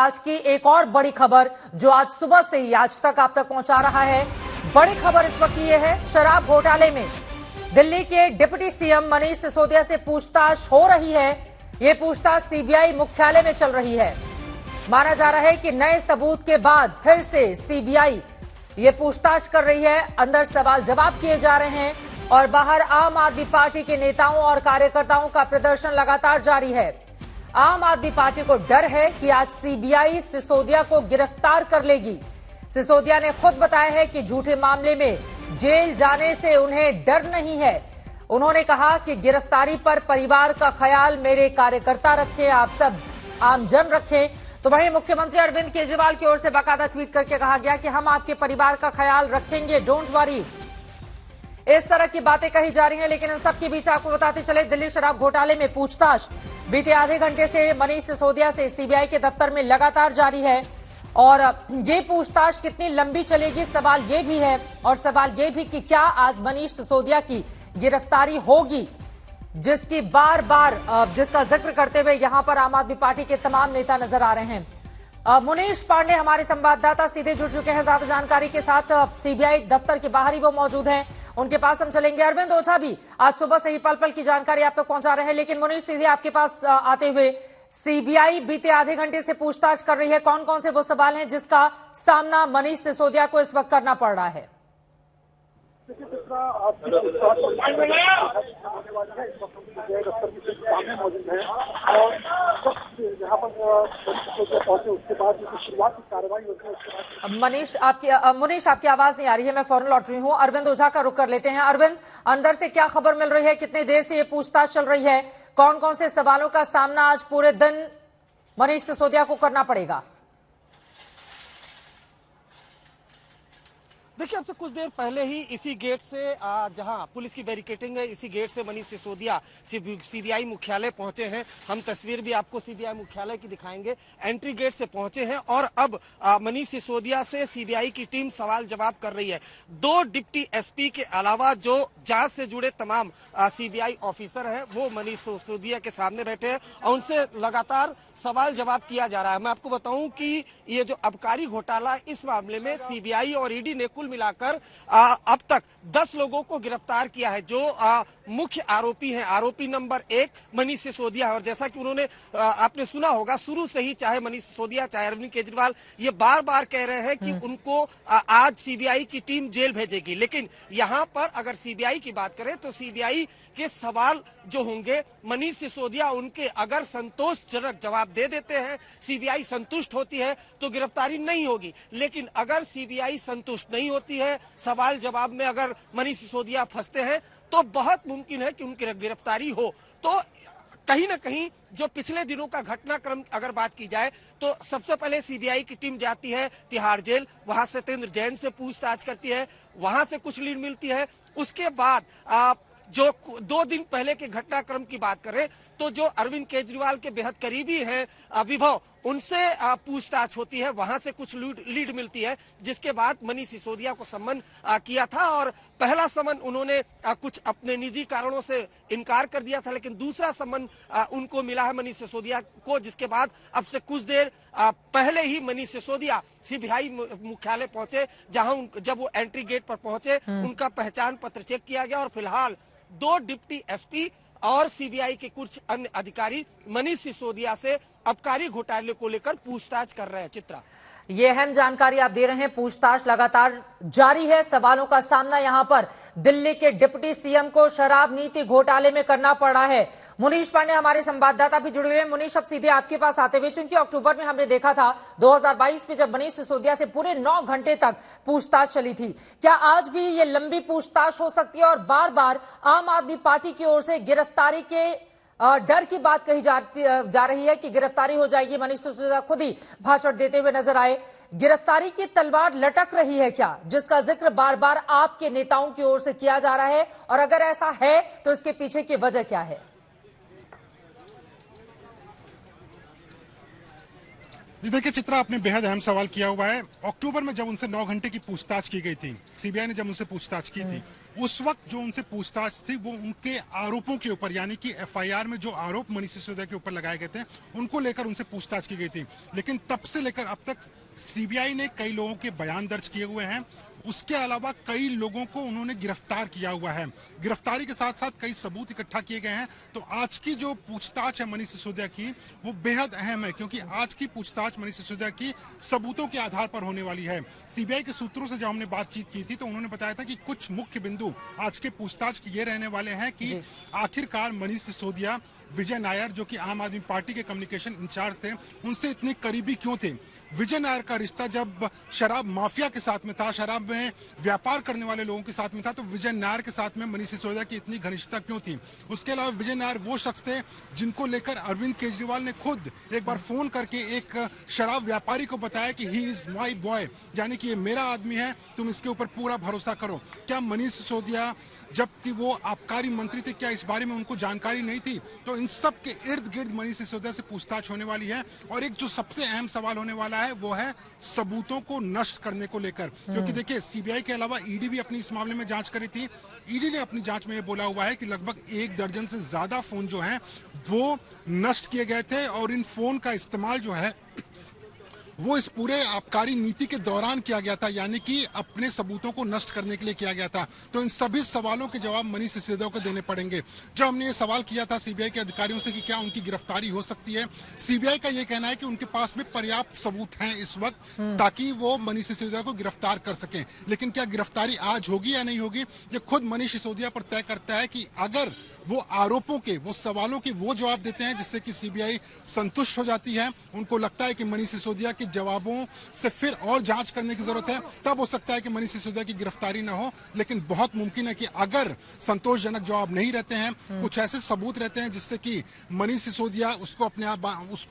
आज की एक और बड़ी खबर जो आज सुबह से ही आज तक आप तक पहुंचा रहा है। बड़ी खबर इस वक्त ये है, शराब घोटाले में दिल्ली के डिप्टी सीएम मनीष सिसोदिया से पूछताछ हो रही है। ये पूछताछ सीबीआई मुख्यालय में चल रही है। माना जा रहा है कि नए सबूत के बाद फिर से सीबीआई ये पूछताछ कर रही है। अंदर सवाल जवाब किए जा रहे हैं और बाहर आम आदमी पार्टी के नेताओं और कार्यकर्ताओं का प्रदर्शन लगातार जारी है। आम आदमी पार्टी को डर है कि आज सीबीआई सिसोदिया को गिरफ्तार कर लेगी। सिसोदिया ने खुद बताया है कि झूठे मामले में जेल जाने से उन्हें डर नहीं है। उन्होंने कहा कि गिरफ्तारी पर परिवार का ख्याल मेरे कार्यकर्ता रखें, आप सब आमजन रखें। तो वहीं मुख्यमंत्री अरविंद केजरीवाल की ओर से बाकायदा ट्वीट करके कहा गया कि हम आपके परिवार का ख्याल रखेंगे, डोंट वरी। इस तरह की बातें कही जा रही हैं, लेकिन इन सब के बीच आपको बताते चले, दिल्ली शराब घोटाले में पूछताछ बीते आधे घंटे से मनीष सिसोदिया से सीबीआई के दफ्तर में लगातार जारी है। और ये पूछताछ कितनी लंबी चलेगी, सवाल ये भी है। और सवाल ये भी कि क्या आज मनीष सिसोदिया की गिरफ्तारी होगी, जिसकी बार बार जिसका जिक्र करते हुए यहां पर आम आदमी पार्टी के तमाम नेता नजर आ रहे हैं। मुनीश पांडे हमारे संवाददाता सीधे जुड़ चुके हैं ज्यादा जानकारी के साथ। सीबीआई दफ्तर के बाहर ही वो मौजूद हैं, उनके पास हम चलेंगे। अरविंद ओझा भी आज सुबह से ही पल पल की जानकारी आप तक पहुंचा रहे हैं। लेकिन मुनीश, सीधे आपके पास आते हुए, सीबीआई बीते आधे घंटे से पूछताछ कर रही है। कौन कौन से वो सवाल हैं जिसका सामना मनीष सिसोदिया को इस वक्त करना पड़ रहा है? मौजूद है और यहाँ पर पहुंचे उसके बाद शुरुआत की कार्रवाई होती है। उसके बाद मुनीश आपकी आवाज नहीं आ रही है, मैं फौरन लौट रही हूँ। अरविंद ओझा का रुख कर लेते हैं। अरविंद, अंदर से क्या खबर मिल रही है, कितनी देर से ये पूछताछ चल रही है, कौन कौन से सवालों का सामना आज पूरे दिन मनीष सिसोदिया को करना पड़ेगा? देखिए, अब से कुछ देर पहले ही इसी गेट से जहां पुलिस की बैरिकेडिंग है, इसी गेट से मनीष सिसोदिया सीबीआई मुख्यालय पहुंचे हैं। हम तस्वीर भी आपको सीबीआई मुख्यालय की दिखाएंगे। एंट्री गेट से पहुंचे हैं और अब मनीष सिसोदिया से सीबीआई की टीम सवाल जवाब कर रही है। 2 डिप्टी एसपी के अलावा जो जांच से जुड़े तमाम सीबीआई ऑफिसर हैं, वो मनीष सिसोदिया के सामने बैठे हैं और उनसे लगातार सवाल जवाब किया जा रहा है। मैं आपको बताऊं कि ये जो आबकारी घोटाला, इस मामले में सीबीआई और ईडी ने कुल मिलाकर अब तक 10 लोगों को गिरफ्तार किया है, जो मुख्य आरोपी हैं। आरोपी नंबर 1 मनीष सिसोदिया है और जैसा कि उन्होंने आपने सुना होगा, शुरू से ही चाहे मनीष सिसोदिया चाहे अरविंद केजरीवाल ये बार बार कह रहे हैं कि उनको आज सीबीआई की टीम जेल भेजेगी। लेकिन यहाँ पर अगर सीबीआई की बात करें तो सीबीआई के सवाल जो होंगे, मनीष सिसोदिया उनके अगर संतोषजनक जवाब दे देते हैं, सीबीआई संतुष्ट होती है तो गिरफ्तारी नहीं होगी। लेकिन अगर सीबीआई संतुष्ट नहीं होती है, सवाल जवाब में अगर मनीष सिसोदिया फंसते हैं, तो बहुत मुमकिन है कि उनकी गिरफ्तारी हो। तो कहीं ना कहीं जो पिछले दिनों का घटनाक्रम अगर बात की जाए तो सबसे पहले सीबीआई की टीम जाती है तिहाड़ जेल, वहां सत्येंद्र जैन से पूछताछ करती है, वहां से कुछ लीड मिलती है। उसके बाद जो 2 दिन पहले के घटनाक्रम की बात करें तो जो अरविंद केजरीवाल के बेहद करीबी हैं विभव, उनसे पूछताछ होती है, वहां से कुछ लीड मिलती है। जिसके बाद मनीष सिसोदिया को सम्मन किया था और पहला सम्मन उन्होंने कुछ अपने निजी कारणों से इनकार कर दिया था, लेकिन दूसरा सम्मन उनको मिला है मनीष सिसोदिया को। जिसके बाद अब से कुछ देर पहले ही मनीष सिसोदिया सीबीआई मुख्यालय पहुंचे, जहां जब वो एंट्री गेट पर पहुंचे उनका पहचान पत्र चेक किया गया और फिलहाल 2 डिप्टी एसपी और सीबीआई के कुछ अन्य अधिकारी मनीष सिसोदिया से आबकारी घोटाले को लेकर पूछताछ कर रहे हैं। चित्रा, ये अहम जानकारी आप दे रहे हैं। पूछताछ लगातार जारी है। सवालों का सामना यहां पर दिल्ली के डिप्टी सीएम को शराब नीति घोटाले में करना पड़ा है। मुनीश पांडे हमारे संवाददाता भी जुड़े हुए हैं। मुनीश, अब सीधे आपके पास आते हुए, चूंकि अक्टूबर में हमने देखा था 2022 में जब मनीष सिसोदिया से पूरे 9 घंटे तक पूछताछ चली थी, क्या आज भी ये लंबी पूछताछ हो सकती है? और बार बार आम आदमी पार्टी की ओर से गिरफ्तारी के डर की बात कही जा रही है कि गिरफ्तारी हो जाएगी। मनीष सिसोदिया खुद ही भाषण देते हुए नजर आए। गिरफ्तारी की तलवार लटक रही है क्या, जिसका जिक्र बार बार आपके नेताओं की ओर से किया जा रहा है? और अगर ऐसा है तो इसके पीछे की वजह क्या है? जी देखिए चित्रा, आपने बेहद अहम सवाल किया हुआ है। अक्टूबर में जब उनसे 9 घंटे की पूछताछ की गई थी, सीबीआई ने जब उनसे पूछताछ की थी, उस वक्त जो उनसे पूछताछ थी वो उनके आरोपों के ऊपर, यानी कि एफआईआर में जो आरोप मनीष सिसोदिया के ऊपर लगाए गए थे उनको लेकर उनसे पूछताछ की गई थी। लेकिन तब से लेकर अब तक सीबीआई ने कई लोगों के बयान दर्ज किए हुए हैं। उसके अलावा कई लोगों को उन्होंने गिरफ्तार किया हुआ है। गिरफ्तारी के साथ साथ कई सबूत इकट्ठा किए गए हैं। तो आज की जो पूछताछ है मनीष सिसोदिया की, वो बेहद अहम है, क्योंकि आज की पूछताछ मनीष सिसोदिया की सबूतों के आधार पर होने वाली है। सीबीआई के सूत्रों से जब हमने बातचीत की थी तो उन्होंने बताया था कि कुछ मुख्य बिंदु आज के पूछताछ के ये रहने वाले हैं कि आखिरकार मनीष सिसोदिया विजय नायर, जो कि आम आदमी पार्टी के कम्युनिकेशन इंचार्ज थे, उनसे इतने करीबी क्यों थे। विजय नायर का रिश्ता जब शराब माफिया के साथ में था, शराब में व्यापार करने वाले लोगों के साथ में था, तो विजय नायर के साथ में मनीष सिसोदिया की इतनी घनिष्ठता क्यों थी। उसके अलावा विजय नायर वो शख्स थे जिनको लेकर अरविंद केजरीवाल ने खुद एक बार फोन करके एक शराब व्यापारी को बताया कि ही इज माई बॉय, यानी कि ये मेरा आदमी है, तुम इसके ऊपर पूरा भरोसा करो। क्या मनीष सिसोदिया जबकि वो आबकारी मंत्री थे, क्या इस बारे में उनको जानकारी नहीं थी? तो इन सब के इर्द गिर्द मनीष सिसोदिया से पूछताछ होने वाली है। और एक जो सबसे अहम सवाल होने वाला है वो है सबूतों को नष्ट करने को लेकर, क्योंकि देखिए सीबीआई के अलावा ईडी भी अपनी इस मामले में जांच करी थी। ईडी ने अपनी जांच में ये बोला हुआ है कि लगभग 1 दर्जन से ज्यादा फोन जो हैं वो नष्ट किए गए थे और इन फोन का इस्तेमाल जो है वो इस पूरे आबकारी नीति के दौरान किया गया था, यानी कि अपने सबूतों को नष्ट करने के लिए किया गया था। तो इन सभी सवालों के जवाब मनीष सिसोदिया को देने पड़ेंगे। जब हमने ये सवाल किया था सीबीआई के अधिकारियों से कि क्या उनकी गिरफ्तारी हो सकती है, सीबीआई का ये कहना है कि उनके पास में पर्याप्त सबूत हैं इस वक्त ताकि वो मनीष सिसोदिया को गिरफ्तार कर सकें। लेकिन क्या गिरफ्तारी आज होगी या नहीं होगी, ये खुद मनीष सिसोदिया पर तय करता है कि अगर वो आरोपों के, वो सवालों के वो जवाब देते हैं जिससे कि सीबीआई संतुष्ट हो जाती है, उनको लगता है कि मनीष सिसोदिया के जवाबों से फिर और जांच करने की जरूरत है, तब हो सकता है कि मनीष सिसोदिया की गिरफ्तारी ना हो। लेकिन बहुत मुमकिन है कि अगर संतोषजनक जवाब नहीं रहते हैं, कुछ ऐसे सबूत रहते हैं जिससे कि मनीष सिसोदिया उसको अपने आप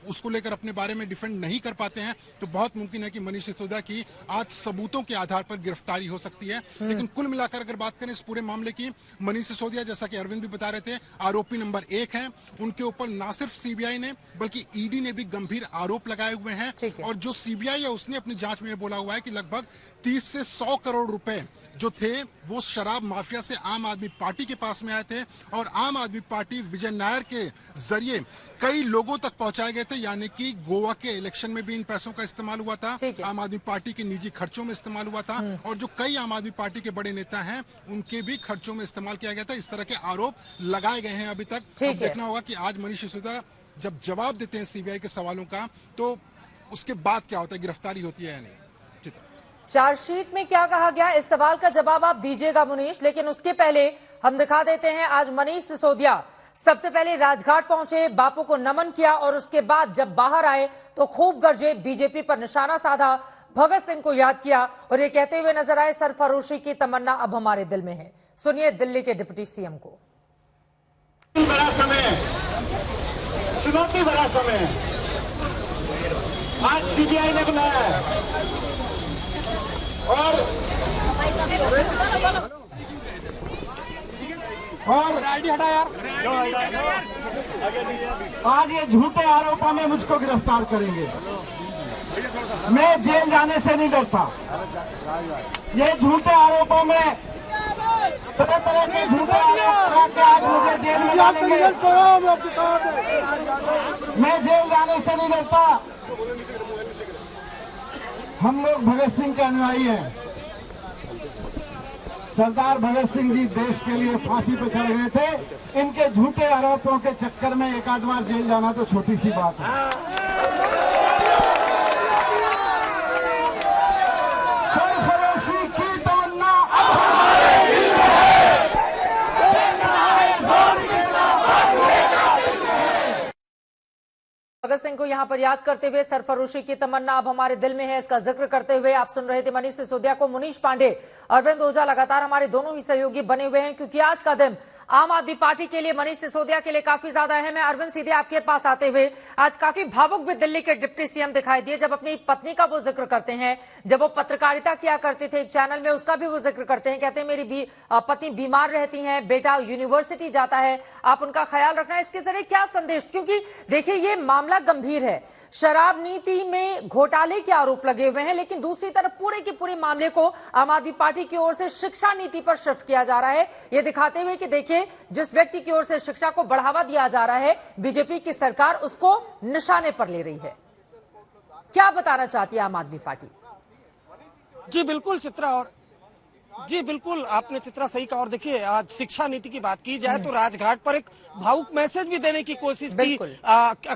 उसको लेकर अपने बारे में डिफेंड नहीं कर पाते हैं, तो बहुत मुमकिन है कि मनीष सिसोदिया की आज सबूतों के आधार पर गिरफ्तारी हो सकती है। लेकिन कुल मिलाकर अगर बात करें इस पूरे मामले की, मनीष सिसोदिया, जैसा कि अरविंद भी बता रहे थे, आरोपी नंबर 1 हैं। उनके ऊपर ना सिर्फ सीबीआई ने बल्कि ईडी ने भी गंभीर आरोप लगाए हुए हैं। और जो सीबीआई है उसने अपनी जांच में ये बोला हुआ है कि लगभग 30 से 100 करोड़ रुपए जो थे वो शराब माफिया से आम आदमी पार्टी के पास में आए थे और आम आदमी पार्टी विजय नायर के जरिए कई लोगों तक पहुंचाए गए थे, यानी कि गोवा के इलेक्शन में भी इन पैसों का इस्तेमाल हुआ था, आम आदमी पार्टी के निजी खर्चों में इस्तेमाल हुआ था और जो कई आम आदमी पार्टी के बड़े नेता हैं उनके भी खर्चों में इस्तेमाल किया गया था। इस तरह के आरोप लगाए गए हैं अभी तक। अब देखना होगा कि आज मनीष सिसोदिया जब जवाब देते हैं सीबीआई के सवालों का तो उसके बाद क्या होता है, गिरफ्तारी होती है या नहीं। चार्जशीट में क्या कहा गया, इस सवाल का जवाब आप दीजिएगा मुनीश, लेकिन उसके पहले हम दिखा देते हैं आज मनीष सिसोदिया सबसे पहले राजघाट पहुंचे, बापू को नमन किया और उसके बाद जब बाहर आए तो खूब गरजे, बीजेपी पर निशाना साधा, भगत सिंह को याद किया और ये कहते हुए नजर आए सरफरोशी की तमन्ना अब हमारे दिल में है। सुनिए दिल्ली के डिप्टी सीएम को। बड़ा समय, चुनौती बड़ा समय आज सीबीआई ने बुलाया है और हटा यार, आज ये झूठे आरोपों में मुझको गिरफ्तार करेंगे। मैं जेल जाने से नहीं डरता। ये झूठे आरोपों में तरह तरह के झूठे आरोप के आज मुझे जेल में डालेंगे। मैं जेल जाने से नहीं डरता। हम लोग भगत सिंह के अनुयायी हैं। सरदार भगत सिंह जी देश के लिए फांसी पर चढ़ गए थे। इनके झूठे आरोपों के चक्कर में एक आध बार जेल जाना तो छोटी सी बात है। सरफरोशी की तमन्ना अब हमारे दिल में है। भगत सिंह को यहां पर याद करते हुए सरफरोशी की तमन्ना अब हमारे दिल में है, इसका जिक्र करते हुए आप सुन रहे थे मनीष सिसोदिया को। मुनीश पांडे, अरविंद ओझा लगातार हमारे दोनों ही सहयोगी बने हुए हैं क्योंकि आज का दिन आम आदमी पार्टी के लिए, मनीष सिसोदिया के लिए काफी ज्यादा अहम है। अरविंद, सीधे आपके पास आते हुए, आज काफी भावुक भी दिल्ली के डिप्टी सीएम दिखाई दिए जब अपनी पत्नी का वो जिक्र करते हैं। जब वो पत्रकारिता किया करते थे एक चैनल में, उसका भी वो जिक्र करते हैं। कहते हैं मेरी पत्नी बीमार रहती हैं, बेटा यूनिवर्सिटी जाता है, आप उनका ख्याल रखना। इसके जरिए क्या संदेश? क्योंकि देखिए ये मामला गंभीर है, शराब नीति में घोटाले के आरोप लगे हुए हैं, लेकिन दूसरी तरफ पूरे के पूरे मामले को आम आदमी पार्टी की ओर से शिक्षा नीति पर शिफ्ट किया जा रहा है, ये दिखाते हुए कि देखिए जिस व्यक्ति की ओर से शिक्षा को बढ़ावा दिया जा रहा है, बीजेपी की सरकार उसको निशाने पर ले रही है। क्या बताना चाहती है आम आदमी पार्टी? जी बिल्कुल चित्रा, और जी बिल्कुल आपने चित्रा सही कहा। और देखिए आज शिक्षा नीति की बात की जाए तो राजघाट पर एक भावुक मैसेज भी देने की कोशिश की,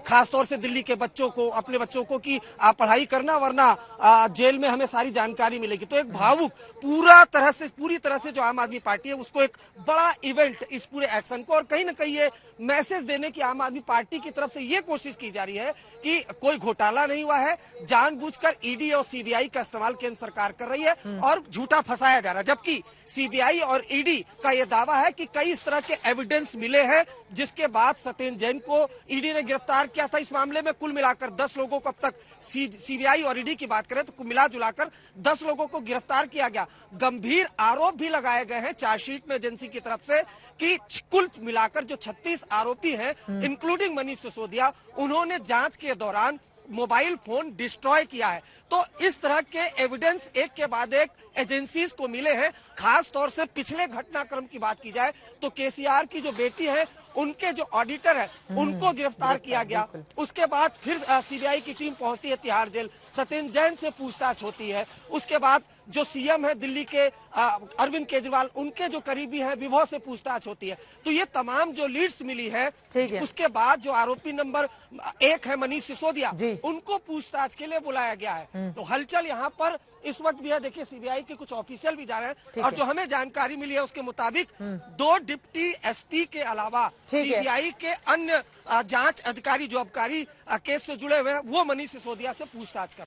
खासतौर से दिल्ली के बच्चों को, अपने बच्चों को कि पढ़ाई करना वरना जेल में हमें सारी जानकारी मिलेगी। तो एक भावुक पूरी तरह से जो आम आदमी पार्टी है उसको एक बड़ा इवेंट इस पूरे एक्शन को, और कहीं ना कहीं ये मैसेज देने की आम आदमी पार्टी की तरफ से ये कोशिश की जा रही है कि कोई घोटाला नहीं हुआ है, जानबूझकर ईडी और सीबीआई का इस्तेमाल केंद्र सरकार कर रही है और झूठा फंसाया जा रहा है। जबकि सीबीआई और ईडी का यह दावा है कि कई इस तरह के एविडेंस मिले हैं, जिसके बाद सत्येंद्र जैन को ईडी ने गिरफ्तार किया था। इस मामले में कुल मिलाकर 10 लोगों को अब तक सीबीआई और ईडी की बात करें तो मिला जुलाकर 10 लोगों को गिरफ्तार किया गया। गंभीर आरोप भी लगाए गए हैं चार्जशीट में एजेंसी की तरफ से कि कुल मिलाकर जो 36 आरोपी हैं इंक्लूडिंग मनीष सिसोदिया, उन्होंने जांच के दौरान मोबाइल फोन डिस्ट्रॉय किया है। तो इस तरह के एविडेंस एक के बाद एक एजेंसीज को मिले हैं। खास तौर से पिछले घटनाक्रम की बात की जाए तो केसीआर की जो बेटी है उनके जो ऑडिटर है उनको गिरफ्तार किया गया। उसके बाद फिर सीबीआई की टीम पहुंचती है तिहाड़ जेल, सत्येंद्र जैन से पूछताछ होती है। उसके बाद जो सीएम है दिल्ली के अरविंद केजरीवाल, उनके जो करीबी हैं विभव से पूछताछ होती है। तो ये तमाम जो लीड्स मिली है, उसके बाद जो आरोपी नंबर 1 है मनीष सिसोदिया, उनको पूछताछ के लिए बुलाया गया है। तो हलचल यहाँ पर इस वक्त भी है। देखिए सीबीआई के कुछ ऑफिशियल भी जा रहे हैं, और जो हमें जानकारी मिली है उसके मुताबिक 2 डिप्टी एसपी के अलावा सीबीआई के अन्य जांच अधिकारी जो आबकारी केस से जुड़े हुए हैं वो मनीष सिसोदिया से पूछताछ कर